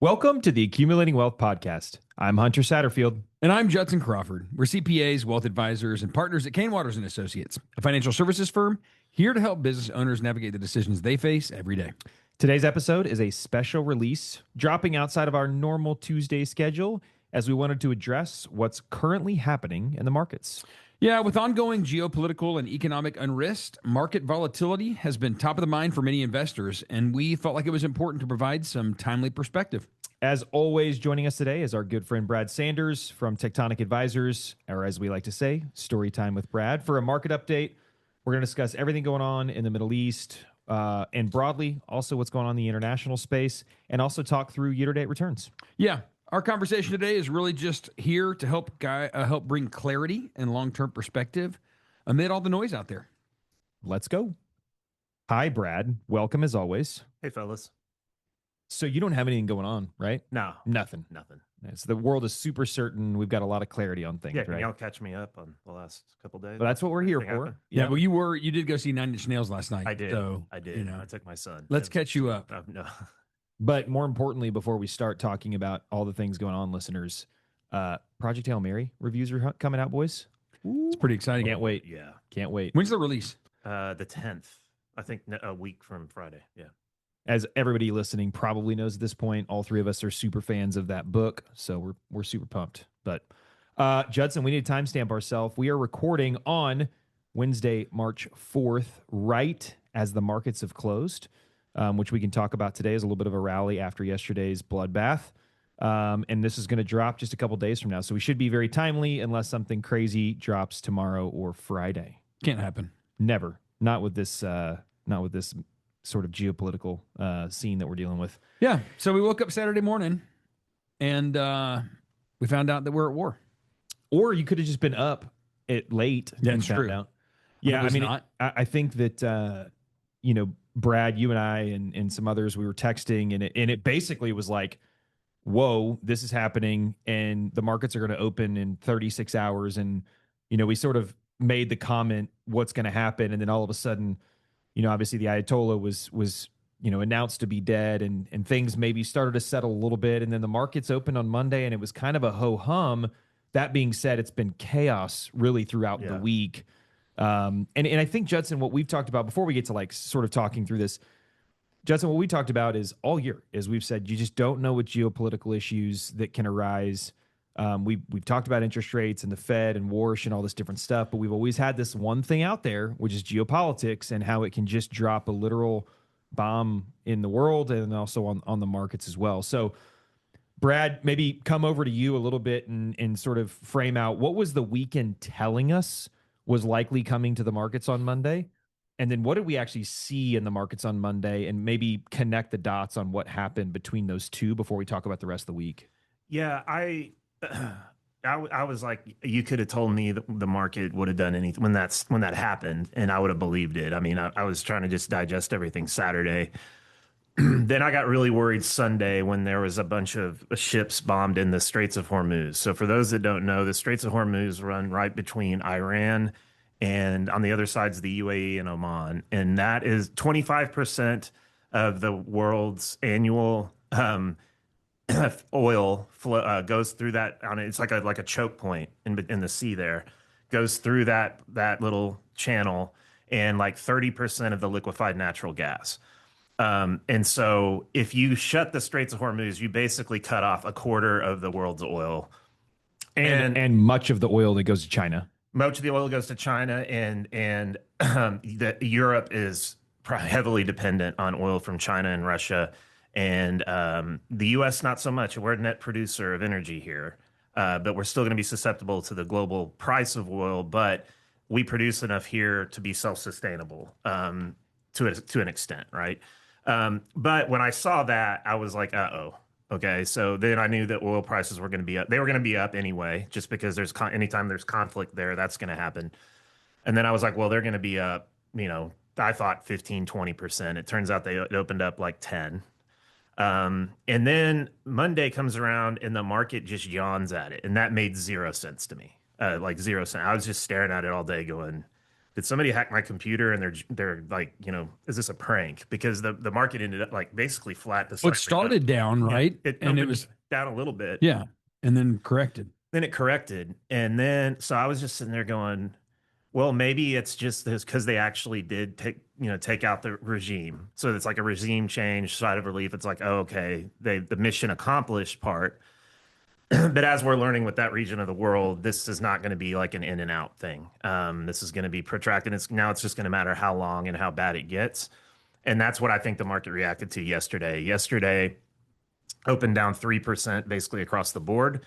Welcome to the Accumulating Wealth Podcast. I'm Hunter Satterfield. And I'm Judson Crawford. We're CPAs, wealth advisors, and partners at Kane Waters & Associates, a financial services firm here to help business owners navigate the decisions they face every day. Today's episode is a special release, dropping outside of our normal Tuesday schedule as we wanted to address what's currently happening in the markets. Yeah, with ongoing geopolitical and economic unrest, market volatility has been top of the mind for many investors, and we felt like it was important to provide some timely perspective. As always, joining us today is our good friend Brad Sanders from Tectonic Advisors, or as we like to say, Story Time with Brad. For a market update, we're going to discuss everything going on in the Middle East and broadly, also what's going on in the international space, and also talk through year-to-date returns. Yeah, our conversation today is really just here to help bring clarity and long-term perspective amid all the noise out there. Let's go. Hi, Brad. Welcome as always. Hey, fellas. So you don't have anything going on, right? No. Nothing. So the world is super certain. We've got a lot of clarity on things, Yeah, right? can y'all catch me up on the last couple days? Well, that's what we're here Anything for. happen? Yeah, well, you did go see Nine Inch Nails last night. I did. So, I did. you know, I took my son. let's catch you up. No. But more importantly, before we start talking about all the things going on, listeners, Project Hail Mary reviews are coming out, boys. It's pretty exciting. Can't wait. Yeah. Can't wait. When's the release? The 10th. I think a week from Friday. Yeah. As everybody listening probably knows at this point, all three of us are super fans of that book, so we're super pumped. But Judson, we need to timestamp ourselves. We are recording on Wednesday, March 4th, right as the markets have closed, which we can talk about today as a little bit of a rally after yesterday's bloodbath. And this is going to drop just a couple days from now, so we should be very timely unless something crazy drops tomorrow or Friday. Can't happen. Never. Not with this sort of geopolitical scene that we're dealing with. Yeah. So we woke up Saturday morning and we found out that we're at war. Or you could have just been up at late. That's and found true. out. Yeah, I mean, not. I think that Brad, you and I, and some others, we were texting, and it basically was like, "Whoa, this is happening, and the markets are going to open in 36 hours." And we sort of made the comment, "What's going to happen?" And then all of a sudden, obviously the Ayatollah was announced to be dead, and things maybe started to settle a little bit, and then the markets opened on Monday, and it was kind of a ho hum. That being said, it's been chaos really throughout the week. And I think, Judson, what we've talked about before we get to like sort of talking through this, Judson, what we talked about is all year, as we've said, you just don't know what geopolitical issues that can arise. We've talked about interest rates and the Fed and wars and all this different stuff, but we've always had this one thing out there, which is geopolitics and how it can just drop a literal bomb in the world and also on the markets as well. So, Brad, maybe come over to you a little bit and sort of frame out what was the weekend telling us was likely coming to the markets on Monday? And then what did we actually see in the markets on Monday, and maybe connect the dots on what happened between those two before we talk about the rest of the week? Yeah, I was like, you could have told me that the market would have done anything when that happened, and I would have believed it. I mean, I was trying to just digest everything Saturday. Then I got really worried Sunday when there was a bunch of ships bombed in the Straits of Hormuz. So for those that don't know, the Straits of Hormuz run right between Iran and on the other side's the UAE and Oman. And that is 25% of the world's annual oil flow goes through that. It's like a choke point in the sea there, goes through that little channel, and like 30% of the liquefied natural gas. And so if you shut the Straits of Hormuz, you basically cut off a quarter of the world's oil. And much of the oil that goes to China. Much of the oil goes to China, and Europe is heavily dependent on oil from China and Russia. And the U.S., not so much. We're a net producer of energy here, but we're still going to be susceptible to the global price of oil. But we produce enough here to be self-sustainable to an extent, right? But when I saw that, I was like, uh-oh. Okay, so then I knew that oil prices were going to be up. They were going to be up anyway, just because anytime there's conflict there, that's going to happen. And then I was like, well, they're going to be up, I thought 15, 20%. It turns out it opened up like 10. And then Monday comes around and the market just yawns at it. And that made 0 sense to me, like 0 cents. I was just staring at it all day going, did somebody hack my computer and they're like, is this a prank? Because the market ended up like basically flat to Well, it slightly up. started down, Yeah, right? it And it opened was, down a little bit. yeah. And then corrected. Then it corrected. And then so I was just sitting there going, well, maybe it's just this because they actually did take out the regime. So it's like a regime change, side of relief. It's like, oh, okay, the mission accomplished part. But as we're learning with that region of the world, this is not going to be like an in and out thing. This is going to be protracted. It's just going to matter how long and how bad it gets. And that's what I think the market reacted to yesterday. Yesterday opened down 3% basically across the board.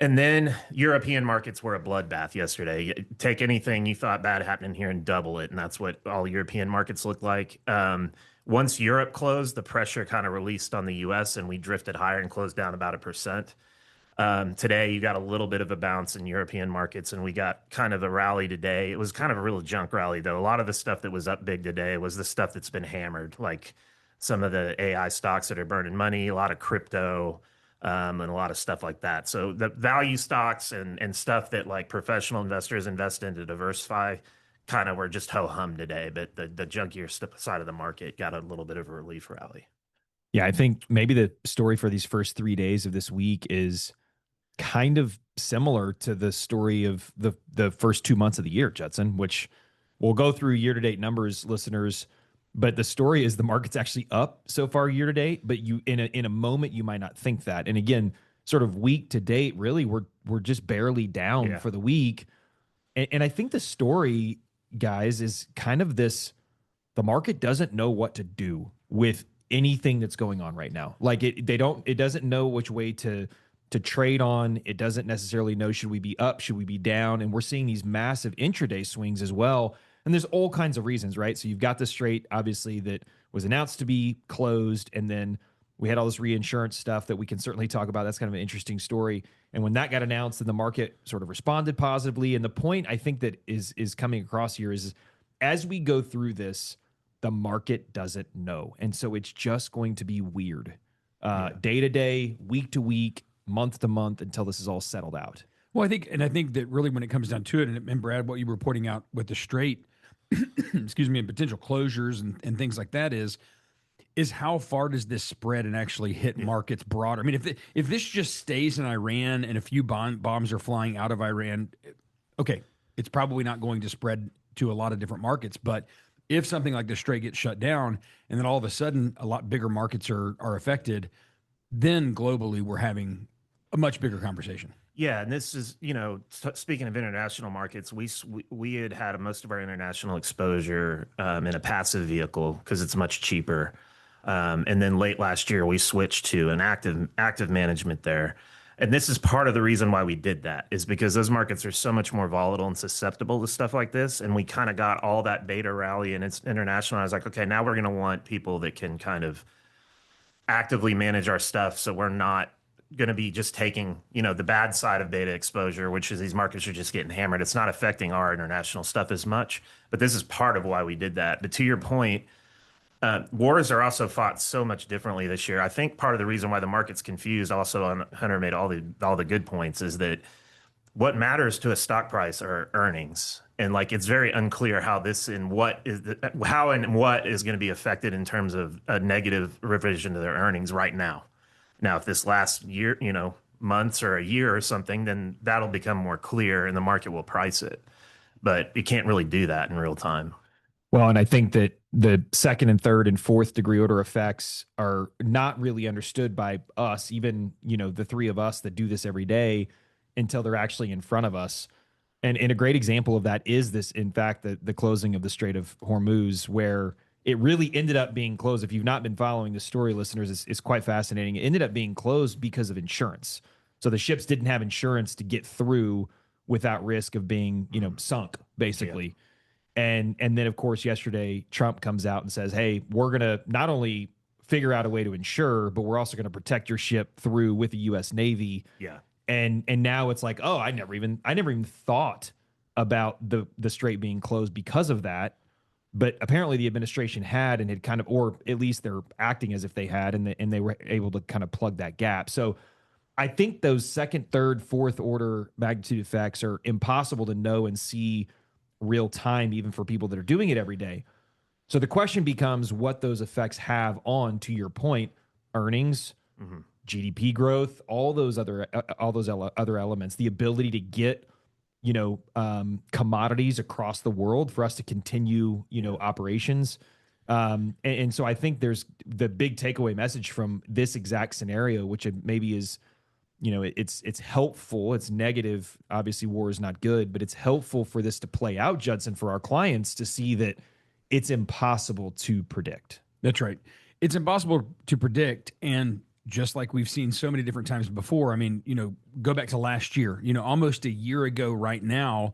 And then European markets were a bloodbath yesterday. Take anything you thought bad happening here and double it. And that's what all European markets look like. Once Europe closed, the pressure kind of released on the US and we drifted higher and closed down about 1%. Today, you got a little bit of a bounce in European markets, and we got kind of a rally today. It was kind of a real junk rally, though. A lot of the stuff that was up big today was the stuff that's been hammered, like some of the AI stocks that are burning money, a lot of crypto, and a lot of stuff like that. So the value stocks and stuff that like professional investors invest in to diversify kind of were just ho-hum today. But the junkier side of the market got a little bit of a relief rally. Yeah, I think maybe the story for these first 3 days of this week is kind of similar to the story of the first 2 months of the year, Judson, which we'll go through year-to-date numbers, listeners. But the story is the market's actually up so far year to date, but you in a moment you might not think that. And again, sort of week to date, really we're just barely down for the week. And I think the story, guys, is kind of this: the market doesn't know what to do with anything that's going on right now. Like it doesn't know which way to trade on. It doesn't necessarily know, should we be up, should we be down? And we're seeing these massive intraday swings as well. And there's all kinds of reasons, right? So you've got the Strait, obviously, that was announced to be closed. And then we had all this reinsurance stuff that we can certainly talk about. That's kind of an interesting story. And when that got announced, then the market sort of responded positively. And the point I think that is coming across here is, as we go through this, the market doesn't know. And so it's just going to be weird. Day to day, week to week, month to month, until this is all settled out. Well, I think that really, when it comes down to it, and Brad, what you were pointing out with the Strait, excuse me, and potential closures and things like that is how far does this spread and actually hit markets broader? I mean, if this just stays in Iran and a few bombs are flying out of Iran, okay, it's probably not going to spread to a lot of different markets. But if something like the Strait gets shut down and then all of a sudden a lot bigger markets are affected, then globally we're having a much bigger conversation. Yeah, and this is, speaking of international markets, we had most of our international exposure in a passive vehicle because it's much cheaper. And then late last year, we switched to an active management there. And this is part of the reason why we did that, is because those markets are so much more volatile and susceptible to stuff like this. And we kind of got all that beta rally and it's international. I was like, okay, now we're going to want people that can kind of actively manage our stuff, so we're not going to be just taking, the bad side of beta exposure, which is these markets are just getting hammered. It's not affecting our international stuff as much, but this is part of why we did that. But to your point, wars are also fought so much differently this year. I think part of the reason why the market's confused, also, on Hunter made all the good points, is that what matters to a stock price are earnings. And like, it's very unclear how what is going to be affected in terms of a negative revision to their earnings right now. Now, if this lasts year, months or a year or something, then that'll become more clear and the market will price it. But you can't really do that in real time. Well, and I think that the second and third and fourth degree order effects are not really understood by us, even, the three of us that do this every day, until they're actually in front of us. And a great example of that is this, in fact, the closing of the Strait of Hormuz, where it really ended up being closed. If you've not been following the story, listeners, it's quite fascinating. It ended up being closed because of insurance. So the ships didn't have insurance to get through without risk of being, sunk, basically. Yeah. And then, of course, yesterday, Trump comes out and says, hey, we're going to not only figure out a way to insure, but we're also going to protect your ship through with the U.S. Navy. Yeah. And now it's like, oh, I never even thought about the Strait being closed because of that. But apparently the administration had, and had kind of, or at least they're acting as if they had, and they were able to kind of plug that gap. So I think those second, third, fourth order magnitude effects are impossible to know and see real time, even for people that are doing it every day. So the question becomes what those effects have on, to your point, earnings, GDP growth, all those other other elements, the ability to get commodities across the world for us to continue operations. And so I think there's the big takeaway message from this exact scenario, which maybe is, it's helpful. It's negative. Obviously, war is not good, but it's helpful for this to play out, Judson, for our clients to see that it's impossible to predict. That's right. It's impossible to predict. And just like we've seen so many different times before, I mean, go back to last year, almost a year ago right now,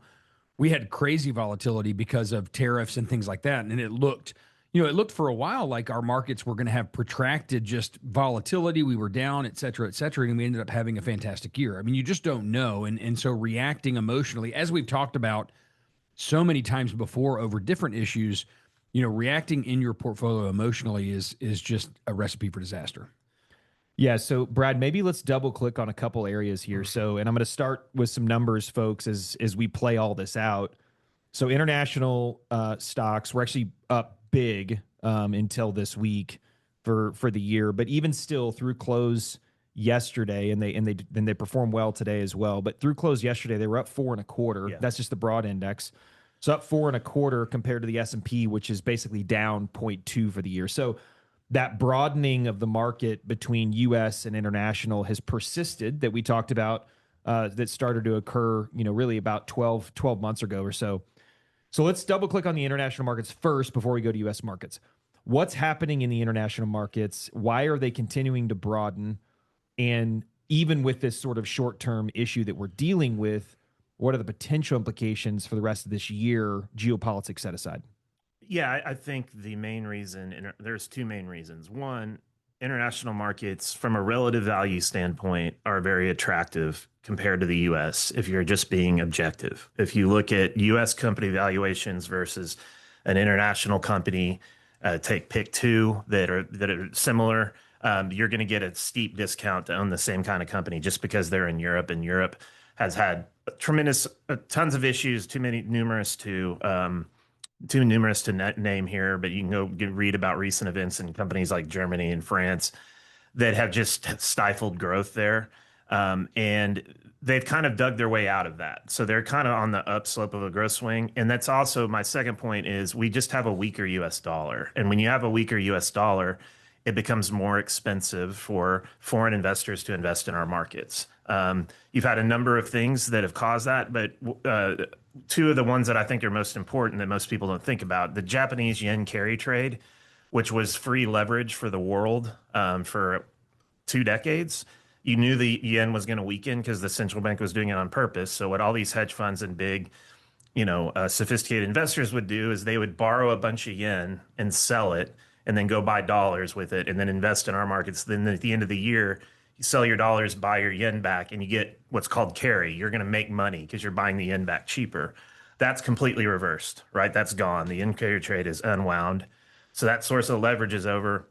we had crazy volatility because of tariffs and things like that. And it looked for a while like our markets were going to have protracted just volatility. We were down, et cetera, and we ended up having a fantastic year. I mean, you just don't know. And so reacting emotionally, as we've talked about so many times before over different issues, reacting in your portfolio emotionally is just a recipe for disaster. Yeah. So Brad, maybe let's double click on a couple areas here. So, and I'm going to start with some numbers, folks, as we play all this out. So international stocks were actually up big until this week for the year, but even still through close yesterday, and they performed well today as well. But through close yesterday, they were up 4.25. Yeah. That's just the broad index. So up 4.25 compared to the S&P, which is basically down 0.2 for the year. So that broadening of the market between U.S. and international has persisted, that we talked about, that started to occur, really about 12 months ago or so. So let's double click on the international markets first before we go to U.S. markets. What's happening in the international markets? Why are they continuing to broaden? And even with this sort of short-term issue that we're dealing with, what are the potential implications for the rest of this year, geopolitics set aside? Yeah, I think the main reason, there's two main reasons. One, international markets from a relative value standpoint are very attractive compared to the U.S. if you're just being objective. If you look at U.S. company valuations versus an international company, pick two that are similar, you're going to get a steep discount to own the same kind of company just because they're in Europe, and Europe has had tons of issues, too numerous to name here, but you can go read about recent events in companies like Germany and France that have just stifled growth there. And they've kind of dug their way out of that. So they're kind of on the upslope of a growth swing. And that's also my second point is we just have a weaker US dollar. And when you have a weaker US dollar, it becomes more expensive for foreign investors to invest in our markets. You've had a number of things that have caused that, but two of the ones that I think are most important that most people don't think about, the Japanese yen carry trade, which was free leverage for the world for 2 decades. You knew the yen was going to weaken because the central bank was doing it on purpose. So what all these hedge funds and big, sophisticated investors would do is they would borrow a bunch of yen and sell it and then go buy dollars with it and then invest in our markets. Then at the end of the year, you sell your dollars, buy your yen back, and you get what's called carry. You're going to make money because you're buying the yen back cheaper. That's completely reversed, right? That's gone. The yen carry trade is unwound. So that source of leverage is over.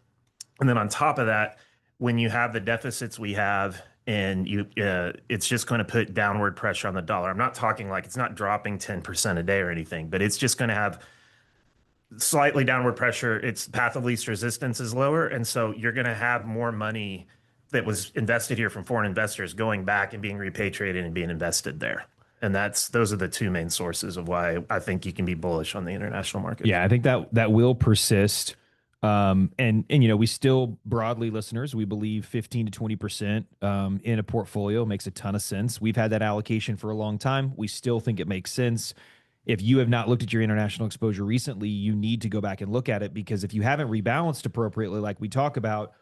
And then on top of that, when you have the deficits we have, and it's just going to put downward pressure on the dollar. I'm not talking like it's not dropping 10% a day or anything, but it's just going to have slightly downward pressure. Its path of least resistance is lower. And so you're going to have more money that was invested here from foreign investors going back and being repatriated and being invested there. And those are the two main sources of why I think you can be bullish on the international market. Yeah, I think that will persist. And we still, broadly, listeners, we believe 15 to 20% in a portfolio makes a ton of sense. We've had that allocation for a long time. We still think it makes sense. If you have not looked at your international exposure recently, you need to go back and look at it, because if you haven't rebalanced appropriately, like we talk about,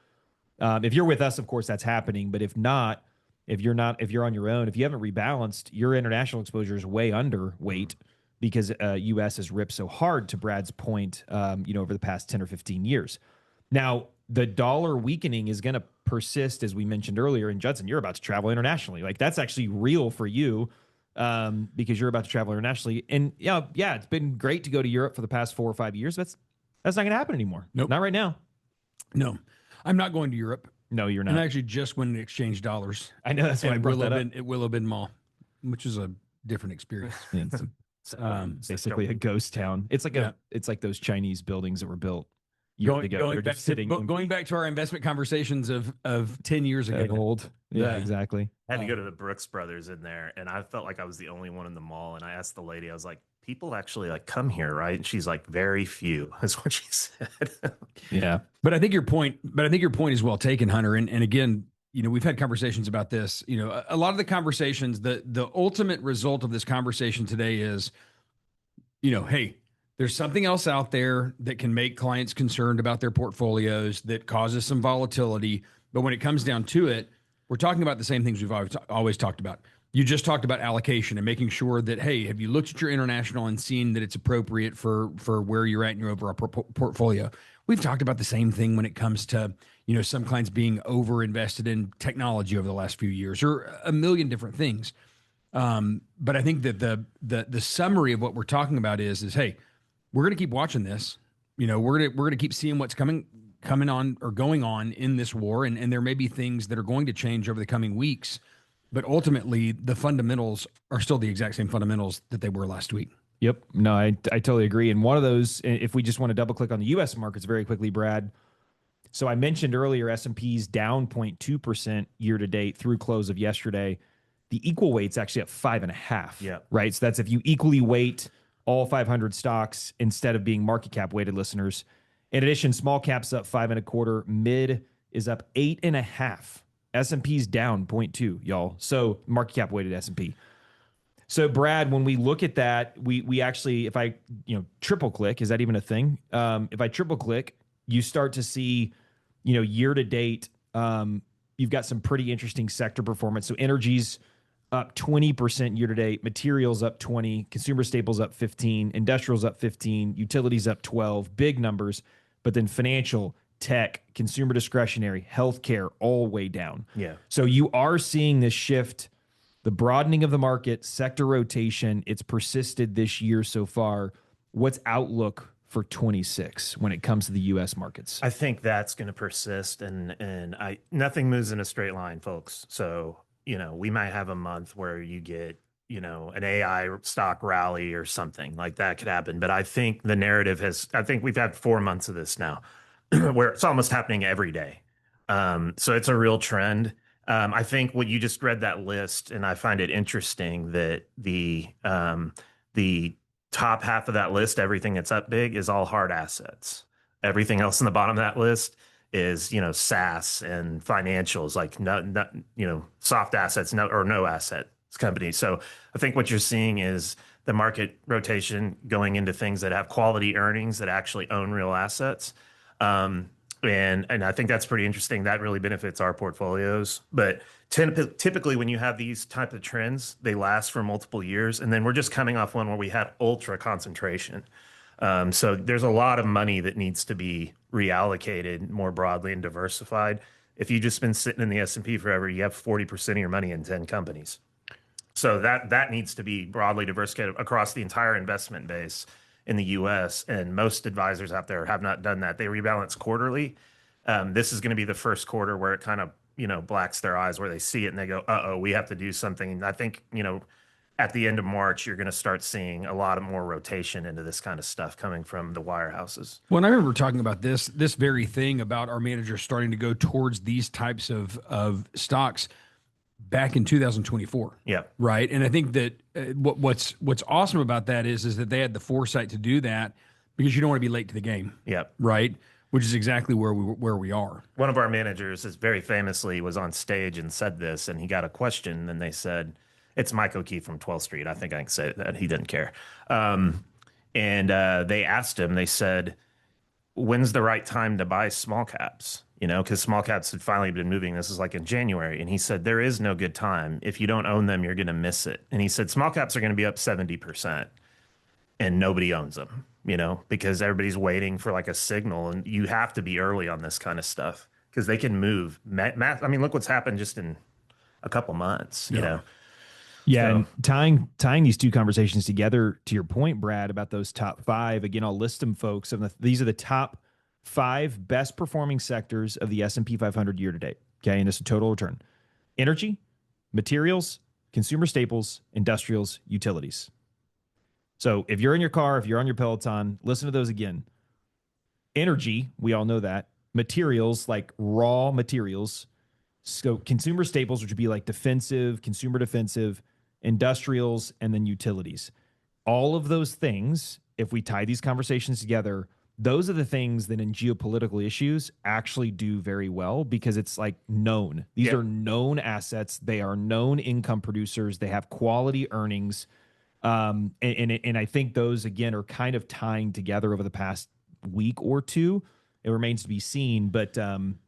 if you're with us, of course, that's happening. But if not, if you're on your own, if you haven't rebalanced, your international exposure is way underweight because U.S. has ripped so hard, to Brad's point, over the past 10 or 15 years. Now, the dollar weakening is going to persist, as we mentioned earlier. And Judson, you're about to travel internationally. Like, that's actually real for you because you're about to travel internationally. And yeah, it's been great to go to Europe for the past 4 or 5 years. That's not going to happen anymore. Nope. Not right now. No. I'm not going to Europe. No, you're not. And I actually just went and exchanged dollars. I know, that's why I brought that up. It will have been Mall, which is a different experience. It's Basically a ghost town. It's like Yeah. it's like those Chinese buildings that were built years ago. They're just sitting going back to our investment conversations of 10 years ago. old. Yeah, exactly. I had to go to the Brooks Brothers in there, and I felt like I was the only one in the mall. And I asked the lady, I was like, "People actually like come here, right?" And she's like, "Very few," is what she said. Yeah. But I think your point is well taken, Hunter. And again, we've had conversations about this. A lot of the conversations, the ultimate result of this conversation today is, hey, there's something else out there that can make clients concerned about their portfolios, that causes some volatility. But when it comes down to it, we're talking about the same things we've always talked about. You just talked about allocation and making sure that, hey, have you looked at your international and seen that it's appropriate for where you're at in your overall portfolio? We've talked about the same thing when it comes to, some clients being over invested in technology over the last few years, or a million different things. But I think that the summary of what we're talking about is hey, we're going to keep watching this. We're going to keep seeing what's coming on or going on in this war, and there may be things that are going to change over the coming weeks. But ultimately, the fundamentals are still the exact same fundamentals that they were last week. Yep. No, I totally agree. And one of those, if we just want to double click on the U.S. markets very quickly, Brad. So I mentioned earlier, S&P's down 0.2% year to date through close of yesterday. The equal weight's actually at 5.5. Yeah. Right. So that's if you equally weight all 500 stocks instead of being market cap weighted, listeners. In addition, small caps up 5.25. Mid is up 8.5. S&P's down 0.2, y'all. So market cap weighted S&P. So Brad, when we look at that, we actually, if I triple click, is that even a thing? If I triple click, you start to see, year to date, you've got some pretty interesting sector performance. So energy's up 20% year to date, materials up 20, consumer staples up 15, industrials up 15, utilities up 12, big numbers, but then financial, tech, consumer discretionary, healthcare, all way down. Yeah. So you are seeing this shift, the broadening of the market, sector rotation. It's persisted this year so far. What's outlook for 26 when it comes to the U.S. markets? I think that's going to persist, and nothing moves in a straight line, folks. So, we might have a month where you get, an AI stock rally or something like that could happen. But I think the narrative I think we've had 4 months of this now where it's almost happening every day. So it's a real trend. I think what you just read that list, and I find it interesting that the top half of that list, everything that's up big, is all hard assets. Everything else in the bottom of that list is, SaaS and financials, like soft assets, no assets companies. So I think what you're seeing is the market rotation going into things that have quality earnings that actually own real assets. And I think that's pretty interesting. That really benefits our portfolios. But typically when you have these type of trends, they last for multiple years. And then we're just coming off one where we had ultra concentration. So there's a lot of money that needs to be reallocated more broadly and diversified. If you've just been sitting in the S&P forever, you have 40% of your money in 10 companies. So that needs to be broadly diversified across the entire investment base in the U.S. And most advisors out there have not done that. They rebalance quarterly. This is going to be the first quarter where it kind of, blacks their eyes, where they see it and they go, uh-oh, we have to do something. And I think, at the end of March, you're going to start seeing a lot of more rotation into this kind of stuff coming from the wirehouses. Well, and I remember talking about this very thing about our managers starting to go towards these types of stocks back in 2024. Yeah. Right. And I think that what's awesome about that is that they had the foresight to do that, because you don't want to be late to the game. Yeah. Right. Which is exactly where we are. One of our managers very famously was on stage and said this, and he got a question, and they said, it's Mike O'Keefe from 12th Street. I think I can say that. He didn't care. And they asked him, they said, when's the right time to buy small caps? Because small caps had finally been moving. This is like in January. And he said, there is no good time. If you don't own them, you're going to miss it. And he said, small caps are going to be up 70% and nobody owns them, because everybody's waiting for like a signal. And you have to be early on this kind of stuff because they can move. I mean, look what's happened just in a couple months, you know? Yeah, and tying these two conversations together, to your point, Brad, about those top five. Again, I'll list them, folks. These are the top 5 best performing sectors of the S&P 500 year to date. Okay, and it's a total return: energy, materials, consumer staples, industrials, utilities. So if you're in your car, if you're on your Peloton, listen to those again. Energy, we all know that. Materials, like raw materials. So consumer staples, which would be like defensive, consumer defensive, industrials, and then utilities. All of those things, if we tie these conversations together, those are the things that in geopolitical issues actually do very well because it's like known. These are known assets. They are known income producers. They have quality earnings. And I think those, again, are kind of tying together over the past week or two. It remains to be seen, but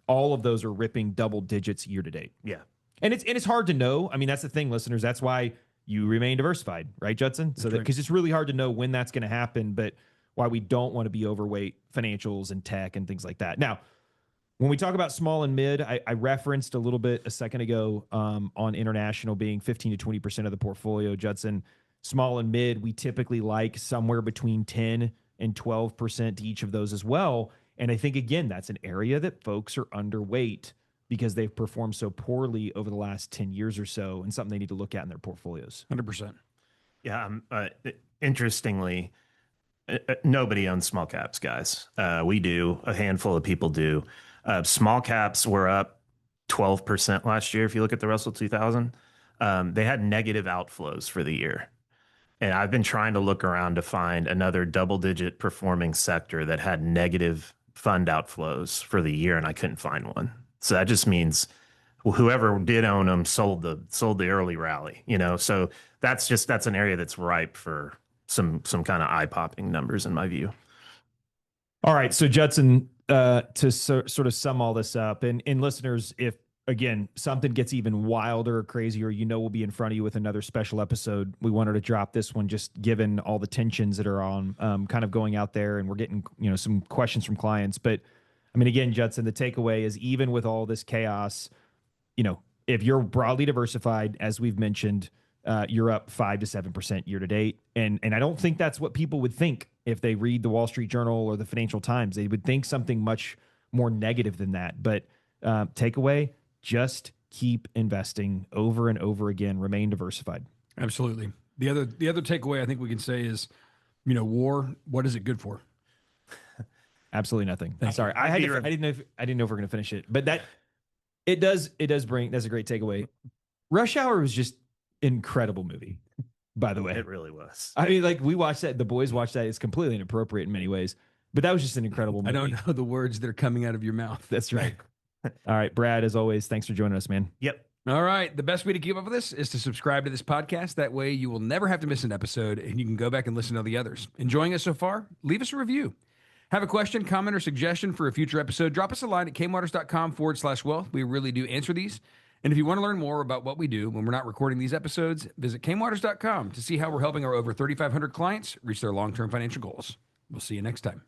all of those are ripping double digits year to date. Yeah. And it's hard to know. I mean, that's the thing, listeners. That's why you remain diversified, right, Judson? So that because it's really hard to know when that's going to happen, but why we don't want to be overweight financials and tech and things like that. Now, when we talk about small and mid, I referenced a little bit a second ago on international being 15 to 20% of the portfolio, Judson. Small and mid, we typically like somewhere between 10 and 12% to each of those as well. And I think, again, that's an area that folks are underweight because they've performed so poorly over the last 10 years or so, and something they need to look at in their portfolios. 100%. Yeah. Interestingly, nobody owns small caps, guys. We do. A handful of people do. Small caps were up 12% last year. If you look at the Russell 2000, they had negative outflows for the year. And I've been trying to look around to find another double-digit performing sector that had negative fund outflows for the year, and I couldn't find one. So that just means whoever did own them sold the early rally. So that's an area that's ripe for some kind of eye-popping numbers in my view. All right, so Judson, to sort of sum all this up, and listeners, if again something gets even wilder or crazier, we'll be in front of you with another special episode. We wanted to drop this one just given all the tensions that are on, kind of going out there, and we're getting some questions from clients. But I mean, again, Judson, the takeaway is even with all this chaos, if you're broadly diversified, as we've mentioned, you're up 5 to 7% year to date. And I don't think that's what people would think if they read the Wall Street Journal or the Financial Times. They would think something much more negative than that. But takeaway, just keep investing over and over again. Remain diversified. Absolutely. The other takeaway I think we can say is, war, what is it good for? Absolutely nothing. Sorry. I didn't know if we're going to finish it, but it does bring, that's a great takeaway. Rush Hour was just incredible movie, by the way. It really was. I mean, like, we watched that, the boys watched that. It's completely inappropriate in many ways, but that was just an incredible movie. I don't know the words that are coming out of your mouth. That's right. All right, Brad, as always, thanks for joining us, man. Yep. All right. The best way to keep up with this is to subscribe to this podcast. That way you will never have to miss an episode and you can go back and listen to the others. Enjoying us so far? Leave us a review. Have a question, comment, or suggestion for a future episode? Drop us a line at kmotors.com/wealth. We really do answer these. And if you want to learn more about what we do when we're not recording these episodes, visit kmotors.com to see how we're helping our over 3,500 clients reach their long-term financial goals. We'll see you next time.